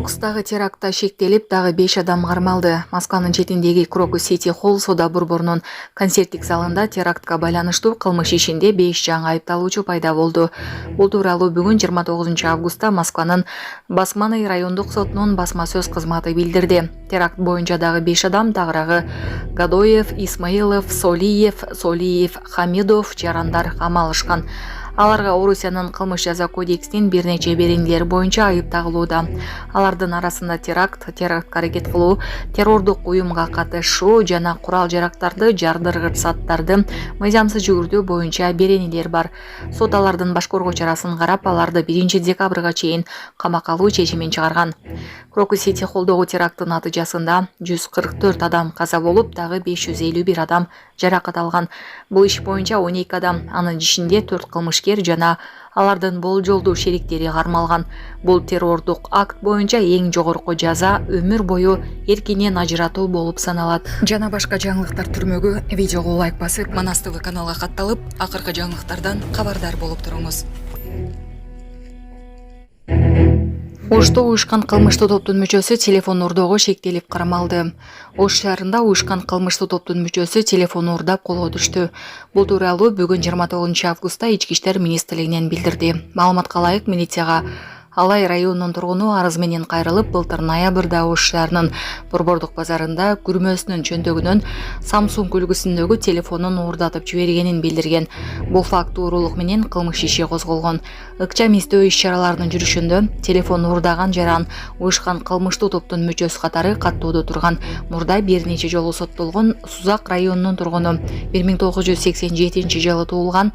Окстагы терактта шектелип, дагы 5 адам кармалды. Москванын четиндеги Крокус Сити Холл соода борборунун концерттик залында терактка байланыштуу кылмыш ишинде 5 жаңы айыпталуучу пайда болду. Бул тууралуу бүгүн 29 августта Москванын Басманный райондук сотунун басма сөз кызматы билдирди. Теракт боюнча дагы 5 адам, тагыраагы Гадоев, Исмаилов, Солиев, Хамидов жарандар камалышкан. Аларга Орусиянын кылмыш жаза кодексинин бир нече беренелери боюнча айып тагылууда. Алардын арасында терактка аракет кылуу, террордук уюмга катышуу жана курал-жарактарды жардыргыч заттарды мыйзамсыз жүгүртүү боюнча беренелер бар. Сот алардын башкаруу чарасын карап, аларды 1 декабрга чейин камакка алуу чечимин чыгарган. Крокус Сити Холлдогу теракттын натыйжасында 144 адам каза болуп, дагы 551 адам жаракат алган. Бул иш боюнча 12 адам, анын ишинде 4 кылмышкер жана алардын болжолдуу шериктери кармалган. Бул террордук акт боюнча эң жогорку жаза өмүр бою эркинен ажыратуу болуп саналат. Жана башка жаңылыктар түрмөгү видеого лайк басып, Манас ТВ каналга катталып, акыркы жаңылыктардан кабардар болуп туруңуз. Ошто уюшкан кылмыштуу топтун мүчөсү телефон уурдоого шектелип кармалды. Ош шаарында уюшкан кылмыштуу топтун мүчөсү телефон уурдап колго түштү. Бул тууралуу бүгүн 29 августта Ички иштер министрлигинен билдирди. Маалыматка ылайык, милицияга Алай районунун тургуну арыз менен кайрылып, былтыр ноябрда Ош шаарынын борбордук базарында күрмөсүнүн чөнтөгүнөн Samsung үлгүсүндөгү телефонун уурдатып жибергенин билдирген. Бул факт уурулук менен кылмыш иши козголгон. Ыкчам издөө иш-чараларынын жүрүшүндө телефон уурдаган жаран уюшкан кылмыштуу топтун мүчөсү катары каттоодо турган. Мурда бир нече жолу соттолгон Сузак районунун тургуну 1987 жылы туулган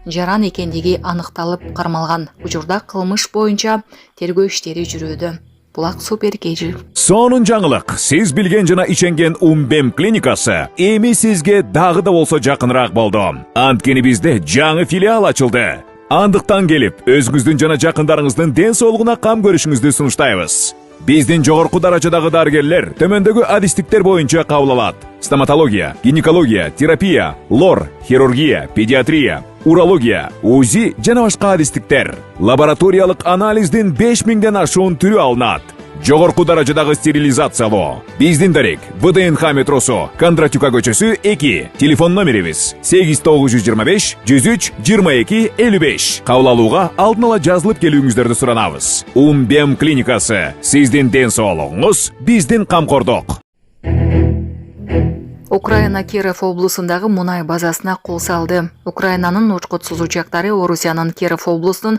жаран экендиги аныкталып кармалган. Учурда кылмыш боюнча тергөө иштери жүрүүдө. Булак супер кежи. Сонун жаңылык. Сиз билген жана иченген Умбем клиникасы эми сизге дагы да болсо жакыныраак болду. Анткени бизде жаңы филиал ачылды. Андыктан келип, өзүңүздүн жана жакындарыңыздын ден соолугуна кам көрүшүңүздү сунуштайбыз. Биздин жогорку даражадагы дарыгерлер төмөндөгү адистиктер боюнча кабыл алат: стоматология, гинекология, терапия, лор, хирургия, педиатрия, урология, УЗИ жана башка адистиктер. Лабораториялык анализдин 5000ден ашуун түрү алынат. Жогорку даражадагы стерилизациялоо. Биздин дарек ВДНХ метросу, Кондратюка көчөсү 2. Телефон номерибиз 8925 103 22 55. Кабыл алууга алдын ала жазылып келүүңүздөрдү суранабыз. Умбем клиникасы. Сиздин ден соолугуңуз биздин камкордук. Украина Киров облусундагы мунай базасына кол салды. Украинанын учкутсуз учактары Орусиянын Киров облусунун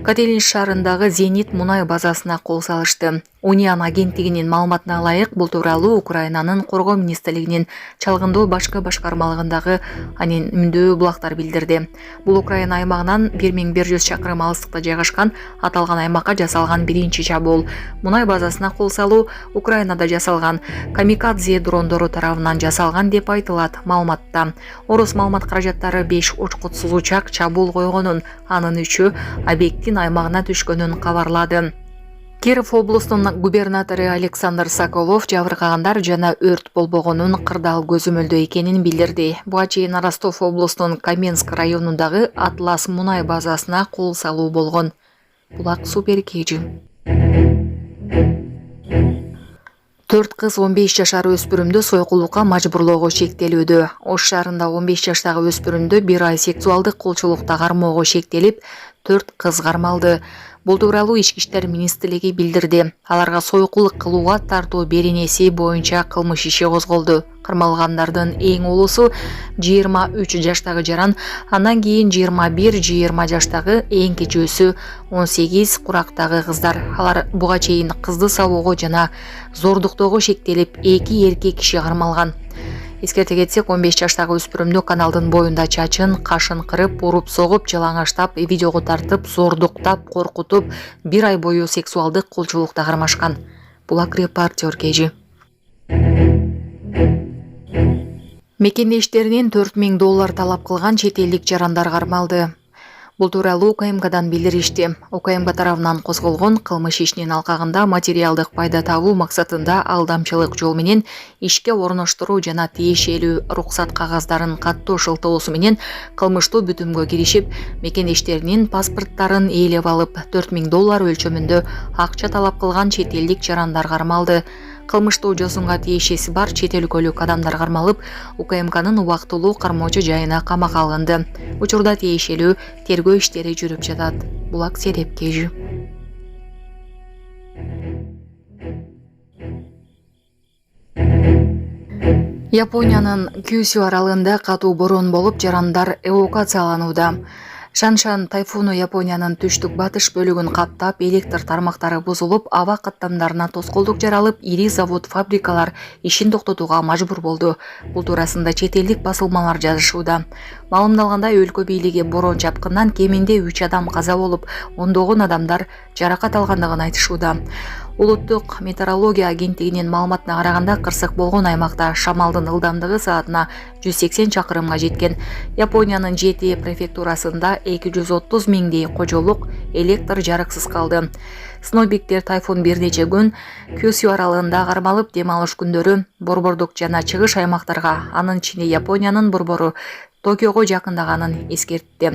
Котелин шаарындагы Зенит мунай базасына кол салышты. Униан агенттигинин маалыматына ылайык, бул тууралуу Украинанын коргоо министрлигинин чалгындоо башкы башкармалыгындагы анын мүндөө булактар билдирди. Бул Украина аймагынан 1100 чакырым алыстыкта жайгашкан аталган аймакка жасалган биринчи чабуул. Мунай базасына кол салуу Украинада жасалган камикадзе дрондору тарабынан жасалган деп айтылат маалыматта. Орус маалымат каражаттары 5 учкутсуз учак чабуул койгонун, анын 3-ü объекттин аймагына түшкөнүн кабарлады. Киров облусунун губернатору Александр Соколов жабыркагандар жана өрт болбогонун кырдаал көзөмөлдөө экенин билдирди. Буга чейин Ростов облусунун Каменск районундагы Атлас мунай базасына кол салуу болгон. Булак супер кежи. 4 кыз 15 жашар өспүрүмдү сойкулукка мажбурлоого шектелүүдө. Ош шаарында 15 жаштагы өспүрүмдү 1 ай сексуалдык кулчулукта кармоого шектелип, 4 кыз кармалды. Бул тууралуу Ички иштер министрлиги билдирди. Аларга сойкулук кылууга тартуу беренеси боюнча кылмыш иши козголду. Кармалгандардын эң улусу 23 жаштагы жаран, андан кийин 21-20 жаштагы, эң кичүүсү 18 курактагы кыздар. Алар буга чейин кызды сабоого жана зордуктоого шектелип, 2 эркек киши кармалган. Эскерте кетсек, 15 жаштагы өспүрүмдү каналдын боюнда чачын, кашын кырып, уруп согуп, жалаңаштап, видеого тартып, зордуктап, коркутуп, 1 ай бою сексуалдык кулчулукта кармашкан. Булак репортер кежи. Мекендештеринен $4000 талап кылган чет элдик жарандар кармалды. Бул тууралуу УКМКдан билдиришти. УКМК тарабынан козголгон кылмыш ишинин алкагында материалдык пайда табуу максатында алдамчылык жол менен ишке орноштуруу жана тиешелүү уруксат кагаздарын каттоо шылтоосу менен кылмыштуу бүтүмгө киришип, мекендештеринин паспорттарын ээлеп алып, $4000 өлчөмүндө акча талап кылган чет элдик жарандар кармалды. Кылмыштуу жосунга тиешеси бар чет өлкөлүк адамдар кармалып, УКМКнын убактылуу кармоочу жайына камакка алынды. Учурда тиешелүү тергөө иштери жүрүп жатат. Булак Серепкежи. Япониянын Кюсю аралында катуу борон болуп, жарандар эвакуацияланууда. Шаншан тайфуну Япониянын түштүк батыш бөлүгүн каптап, электр тармактары бузулуп, аба каттамдарына тоскоолдук жаралып, ири завод-фабрикалар ишин токтотууга мажбур болду. Бул туурасында чет элдик басылмалар жазышууда. Маалымдалгандай, өлкө бийлиги борон чапкындан кеминде 3 адам каза болуп, ондогон адамдар жаракат алгандыгын айтышууда. Улуттук метеорология агенттигинин маалыматына караганда, кырсык болгон аймакта шамалдын ылдамдыгы саатына 180 чакырымга жеткен. Япониянын 7 префектурасында 230 миңдей кожолук электр жарыксыз калды. Синоптиктер тайфун бир нече күн Кюсю аралында кармалып, дем алыш күндөрү борбордук жана чыгыш аймактарга, анын ичинде Япониянын борбору Токиого жакындаганын эскертти.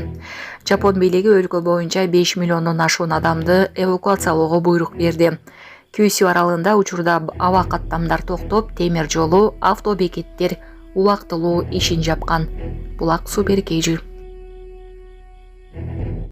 Жапон бийлиги өлкө боюнча 5 миллиондон ашуун адамды эвакуациялоого буйрук берди. Кюсю аралында учурда аба каттамдар токтоп, темир жолу, автобекеттер убактылуу ишин жапкан. Булак Суперкежи.